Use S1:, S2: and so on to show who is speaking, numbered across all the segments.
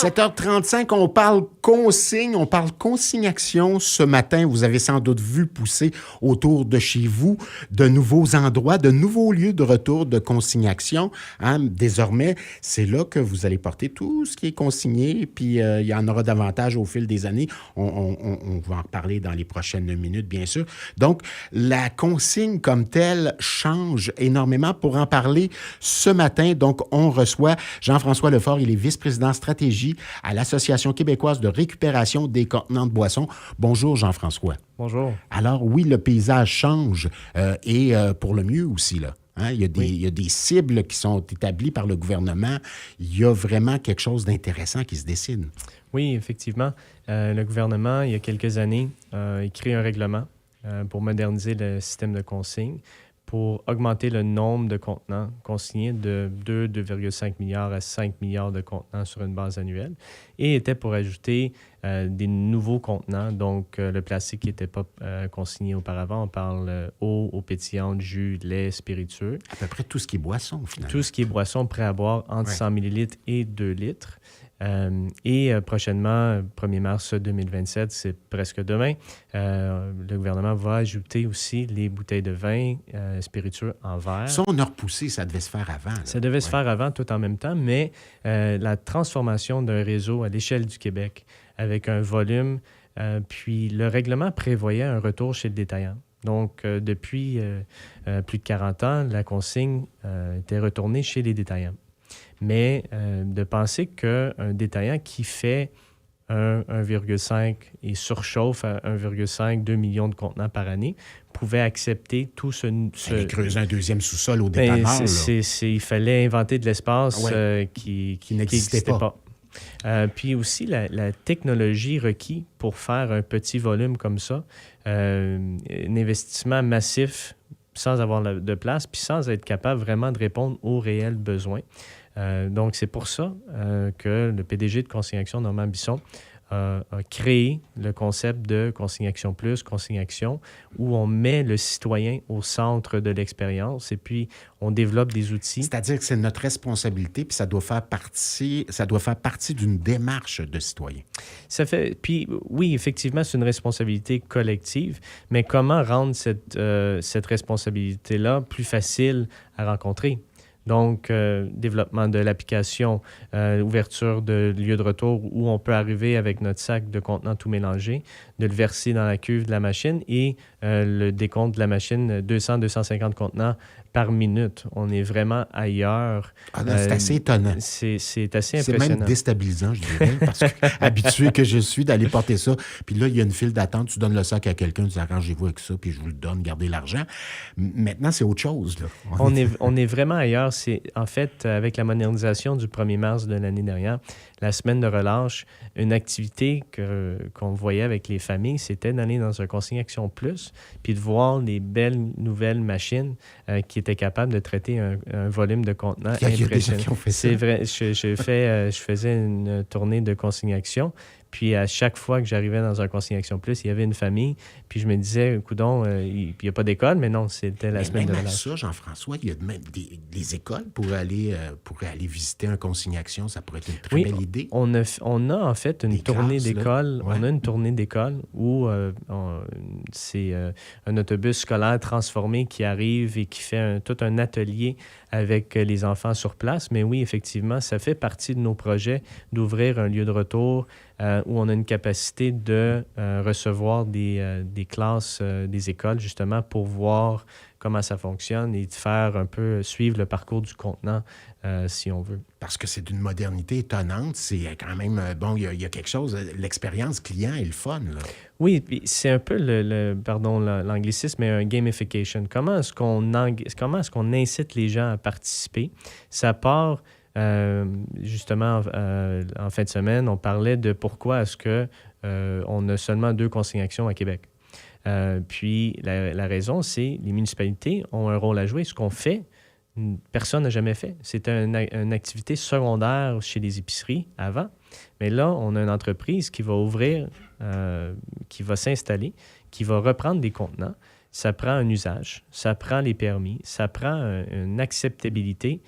S1: 7h35, on parle consigne, on parle consignation. Ce matin, vous avez sans doute vu pousser autour de chez vous de nouveaux endroits, de nouveaux lieux de retour de consignation. Hein? Désormais, c'est là que vous allez porter tout ce qui est consigné, puis il y en aura davantage au fil des années. On va en reparler dans les prochaines minutes, bien sûr. Donc, la consigne comme telle change énormément. Pour en parler ce matin, donc, on reçoit Jean-François Lefort, il est vice-président stratégie à l'Association québécoise de récupération des contenants de boissons. Bonjour, Jean-François.
S2: Bonjour.
S1: Alors oui, le paysage change et pour le mieux aussi, là. Hein? Il y a des cibles qui sont établies par le gouvernement. Il y a vraiment quelque chose d'intéressant qui se dessine.
S2: Oui, effectivement. Le gouvernement, il y a quelques années, a créé un règlement pour moderniser le système de consigne, pour augmenter le nombre de contenants consignés de 2,5 milliards à 5 milliards de contenants sur une base annuelle, et était pour ajouter des nouveaux contenants, donc le plastique qui n'était pas consigné auparavant. On parle eau pétillante, jus, lait, spiritueux.
S1: À peu près tout ce qui est boisson, finalement.
S2: Tout ce qui est boisson prêt à boire entre 100 millilitres et 2 litres. Prochainement, 1er mars 2027, c'est presque demain, le gouvernement va ajouter aussi les bouteilles de vin spiritueux en verre.
S1: Ça, on a repoussé, ça devait se faire avant. Là.
S2: Ça devait se faire avant, tout en même temps, mais la transformation d'un réseau à l'échelle du Québec avec un volume, puis le règlement prévoyait un retour chez le détaillant. Donc, depuis plus de 40 ans, la consigne était retournée chez les détaillants. Mais de penser qu'un détaillant qui fait 1,5 et surchauffe à 1,5, 2 millions de contenants par année pouvait accepter tout ce...
S1: Aller creuser un deuxième sous-sol au dépanneur.
S2: Il fallait inventer de l'espace
S1: qui n'existait pas.
S2: Puis aussi, la technologie requise pour faire un petit volume comme ça, un investissement massif sans avoir de place, puis sans être capable vraiment de répondre aux réels besoins. Donc, c'est pour ça que le PDG de Consignation, Normand Bisson, a créé le concept de Consignation Plus, Consignation, où on met le citoyen au centre de l'expérience et puis on développe des outils.
S1: C'est-à-dire que c'est notre responsabilité, puis ça doit faire partie d'une démarche de citoyen.
S2: Puis oui, effectivement, c'est une responsabilité collective, mais comment rendre cette responsabilité-là plus facile à rencontrer? Donc, développement de l'application, ouverture de lieux de retour où on peut arriver avec notre sac de contenants tout mélangé, de le verser dans la cuve de la machine et le décompte de la machine, 200-250 contenants par minute. On est vraiment ailleurs.
S1: C'est assez étonnant.
S2: C'est assez impressionnant.
S1: C'est même déstabilisant, je dirais, parce que habitué que je suis d'aller porter ça. Puis là, il y a une file d'attente, tu donnes le sac à quelqu'un, tu dis arrangez-vous avec ça, puis je vous le donne, gardez l'argent. Maintenant, c'est autre chose. Là.
S2: On est vraiment ailleurs. C'est, en fait, avec la modernisation du 1er mars de l'année dernière, la semaine de relâche, une activité qu'on voyait avec les familles, c'était d'aller dans un Consignation Plus, puis de voir les belles nouvelles machines qui étaient capables de traiter un volume de contenants impressionnant.
S1: Il y a des gens qui ont fait ça.
S2: C'est vrai. Je faisais une tournée de consignation. Puis à chaque fois que j'arrivais dans un Consignation Plus, il y avait une famille. Puis je me disais, coudonc, il n'y a pas d'école, mais non, c'était la semaine de relâche.
S1: Ça, Jean-François, il y a même des écoles pour aller visiter un Consignation. Ça pourrait être une très belle idée.
S2: On a en fait une tournée d'école.
S1: Ouais.
S2: On a une tournée d'école où c'est un autobus scolaire transformé qui arrive et qui fait tout un atelier avec les enfants sur place. Mais oui, effectivement, ça fait partie de nos projets d'ouvrir un lieu de retour où on a une capacité de recevoir des classes, des écoles, justement, pour voir comment ça fonctionne et de faire un peu suivre le parcours du contenant, si on veut.
S1: Parce que c'est d'une modernité étonnante. C'est quand même, il y a quelque chose, l'expérience client est le fun, là.
S2: Oui, puis c'est un peu l'anglicisme, mais un gamification. Comment est-ce qu'on incite les gens à participer? Ça part... justement, en fin de semaine, on parlait de pourquoi est-ce qu'on a seulement 2 consignations à Québec. Puis la raison, c'est les municipalités ont un rôle à jouer. Ce qu'on fait, personne n'a jamais fait. C'était une activité secondaire chez les épiceries avant. Mais là, on a une entreprise qui va ouvrir, qui va s'installer, qui va reprendre des contenants. Ça prend un usage, ça prend les permis, ça prend une acceptabilité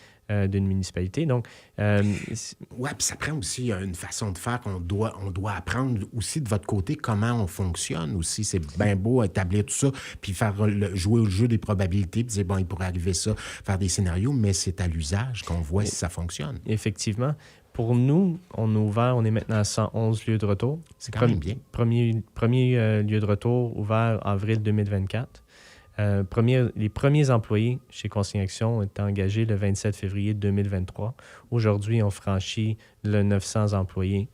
S2: d'une municipalité. Donc,
S1: oui, puis ça prend aussi une façon de faire qu'on doit apprendre aussi de votre côté comment on fonctionne aussi. C'est bien beau établir tout ça, puis jouer au jeu des probabilités, puis dire, bon, il pourrait arriver ça, faire des scénarios, mais c'est à l'usage qu'on voit si ça fonctionne.
S2: Effectivement. Pour nous, on est maintenant à 111 lieux de retour.
S1: C'est quand même bien.
S2: Premier lieu de retour ouvert avril 2024. Les premiers employés chez Consigne Action ont été engagés le 27 février 2023. Aujourd'hui, on franchit le 900 employés,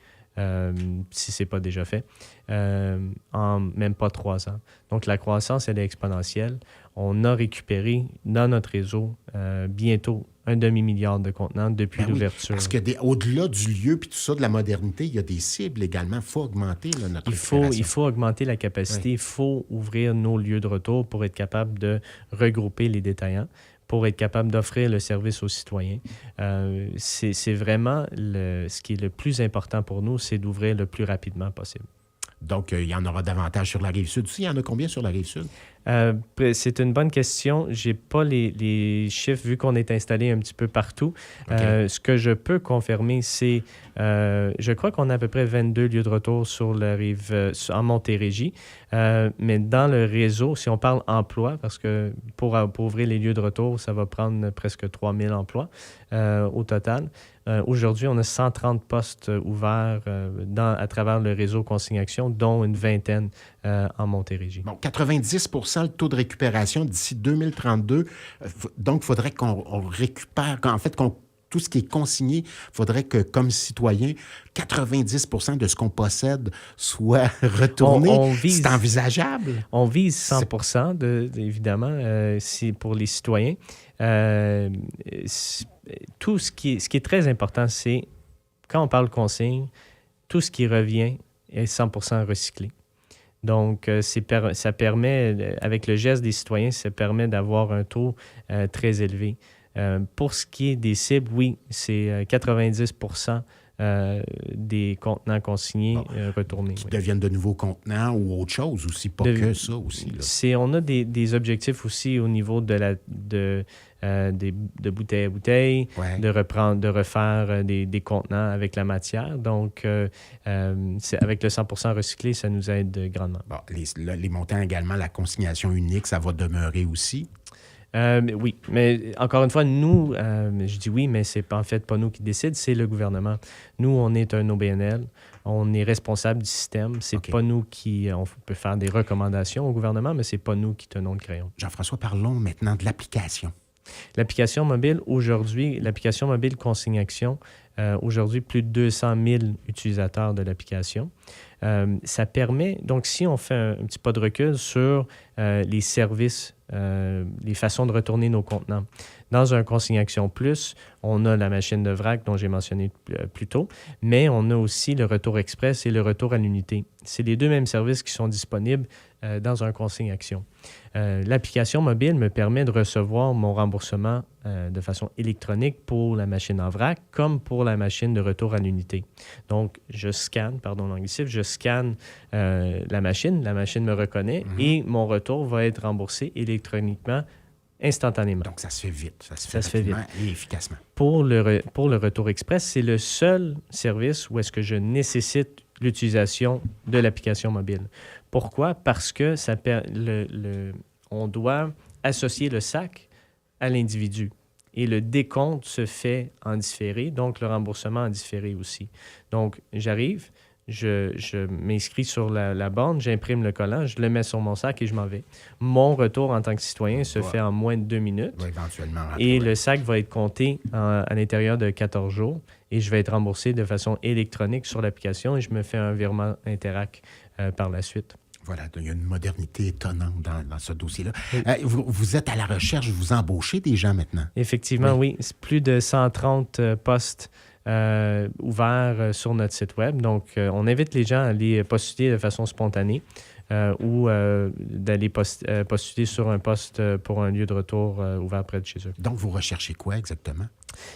S2: si ce n'est pas déjà fait, en même pas 3 ans. Donc, la croissance, elle est exponentielle. On a récupéré dans notre réseau bientôt 1 demi-milliard de contenants depuis l'ouverture.
S1: Parce que au-delà du lieu puis tout ça, de la modernité, il y a des cibles également. Il faut augmenter notre récupération.
S2: Il faut augmenter la capacité. Il faut ouvrir nos lieux de retour pour être capable de regrouper les détaillants, pour être capable d'offrir le service aux citoyens. C'est vraiment ce qui est le plus important pour nous, c'est d'ouvrir le plus rapidement possible.
S1: Donc, il y en aura davantage sur la Rive-Sud aussi. Il y en a combien sur la Rive-Sud?
S2: C'est une bonne question. Je n'ai pas les chiffres vu qu'on est installé un petit peu partout.
S1: Okay.
S2: Ce que je peux confirmer, c'est, je crois qu'on a à peu près 22 lieux de retour sur la rive en Montérégie. Mais dans le réseau, si on parle emploi, parce que pour ouvrir les lieux de retour, ça va prendre presque 3000 emplois au total. Aujourd'hui, on a 130 postes ouverts à travers le réseau Consigne Action, dont une vingtaine en Montérégie.
S1: Bon, 90 le taux de récupération d'ici 2032. Donc, il faudrait qu'on récupère, tout ce qui est consigné, il faudrait que, comme citoyen, 90 de ce qu'on possède soit retourné. C'est envisageable.
S2: On vise 100 évidemment, pour les citoyens. Tout ce qui est très important, c'est, quand on parle consigne, tout ce qui revient est 100 recyclé. Donc, ça permet, avec le geste des citoyens, ça permet d'avoir un taux très élevé. Pour ce qui est des cibles, oui, c'est 90 des contenants consignés retournés.
S1: Qui deviennent de nouveaux contenants ou autre chose aussi, pas que ça aussi. Là.
S2: On a des objectifs aussi au niveau de bouteille à bouteille, de refaire des contenants avec la matière. Donc, avec le 100 recyclé, ça nous aide grandement.
S1: Bon, les montants également, la consignation unique, ça va demeurer aussi?
S2: Oui, mais encore une fois, nous, je dis oui, mais c'est en fait pas nous qui décident, c'est le gouvernement. Nous, on est un OBNL, on est responsable du système. C'est pas nous on peut faire des recommandations au gouvernement, mais c'est pas nous qui tenons le crayon.
S1: Jean-François, parlons maintenant de l'application.
S2: L'application mobile, aujourd'hui, l'application mobile Consigne Action, aujourd'hui, plus de 200 000 utilisateurs de l'application. Ça permet, donc si on fait un petit pas de recul sur les services, les façons de retourner nos contenants. Dans un Consigne Action Plus, on a la machine de vrac dont j'ai mentionné plus tôt, mais on a aussi le retour express et le retour à l'unité. C'est les deux mêmes services qui sont disponibles dans un Consigne Action. L'application mobile me permet de recevoir mon remboursement de façon électronique pour la machine en vrac comme pour la machine de retour à l'unité. Donc, je scanne la machine me reconnaît et mon retour va être remboursé électroniquement instantanément.
S1: Donc, ça se fait vite. Ça se fait vite et efficacement.
S2: Pour le retour express, c'est le seul service où est-ce que je nécessite l'utilisation de l'application mobile. Pourquoi? Parce que on doit associer le sac à l'individu. Et le décompte se fait en différé, donc le remboursement en différé aussi. Donc, j'arrive, je m'inscris sur la borne, j'imprime le collant, je le mets sur mon sac et je m'en vais. Mon retour en tant que citoyen se fait en moins de 2 minutes.
S1: Éventuellement.
S2: Et le sac va être compté à l'intérieur de 14 jours et je vais être remboursé de façon électronique sur l'application et je me fais un virement Interac par la suite.
S1: Voilà, il y a une modernité étonnante dans ce dossier-là. Vous êtes à la recherche, vous embauchez des gens maintenant?
S2: Effectivement, oui. C'est plus de 130 postes ouverts sur notre site web. Donc, on invite les gens à aller postuler de façon spontanée ou d'aller postuler sur un poste pour un lieu de retour ouvert près de chez eux.
S1: Donc, vous recherchez quoi exactement?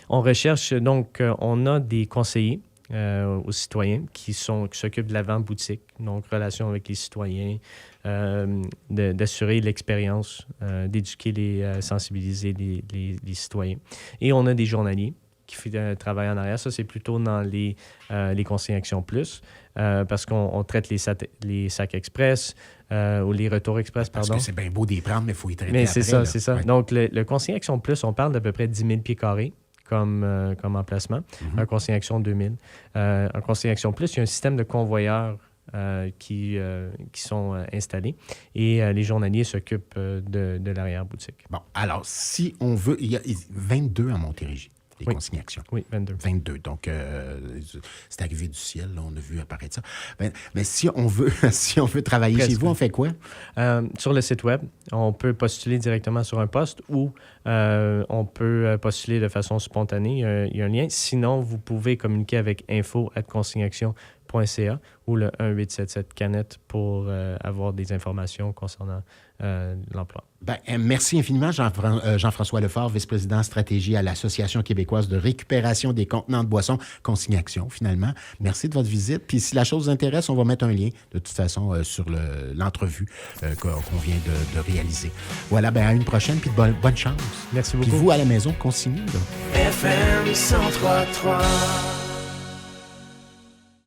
S2: On recherche, donc, on a des conseillers aux citoyens qui s'occupent de l'avant-boutique, donc relation avec les citoyens, d'assurer l'expérience, d'éduquer, sensibiliser les citoyens. Et on a des journaliers qui font un travail en arrière. Ça, c'est plutôt dans les conseillers Action Plus, parce qu'on traite les sacs express ou les retours express,
S1: Parce
S2: pardon.
S1: que c'est bien beau d'y prendre, mais il faut y traiter
S2: Mais
S1: après.
S2: c'est ça.
S1: Ouais.
S2: Donc, le conseiller Action Plus, on parle d'à peu près 10 000 pieds carrés comme emplacement. Un conseiller Action 2000. Un conseiller Action Plus, il y a un système de convoyeurs qui sont installés et les journaliers s'occupent de l'arrière-boutique.
S1: Bon, alors, si on veut... Il y a 22 à Montérégie, les
S2: Oui.
S1: consignes actions.
S2: Oui, 22.
S1: 22. Donc, c'est arrivé du ciel, là, on a vu apparaître ça. Mais si on veut, si on veut travailler
S2: Presque.
S1: chez vous, on fait quoi?
S2: Sur le site web, on peut postuler directement sur un poste ou on peut postuler de façon spontanée. Il y a un lien. Sinon, vous pouvez communiquer avec info@consigneaction.ca ou le 1-877-CANET pour avoir des informations concernant l'emploi.
S1: Merci infiniment, Jean-François Lefort, vice-président stratégie à l'Association québécoise de récupération des contenants de boissons, Consigne Action, finalement. Merci de votre visite. Puis si la chose vous intéresse, on va mettre un lien, de toute façon, sur l'entrevue qu'on vient de réaliser. Voilà, à une prochaine, puis bonne chance.
S2: Merci beaucoup.
S1: Puis vous, à la maison, consignez.
S3: FM 103.3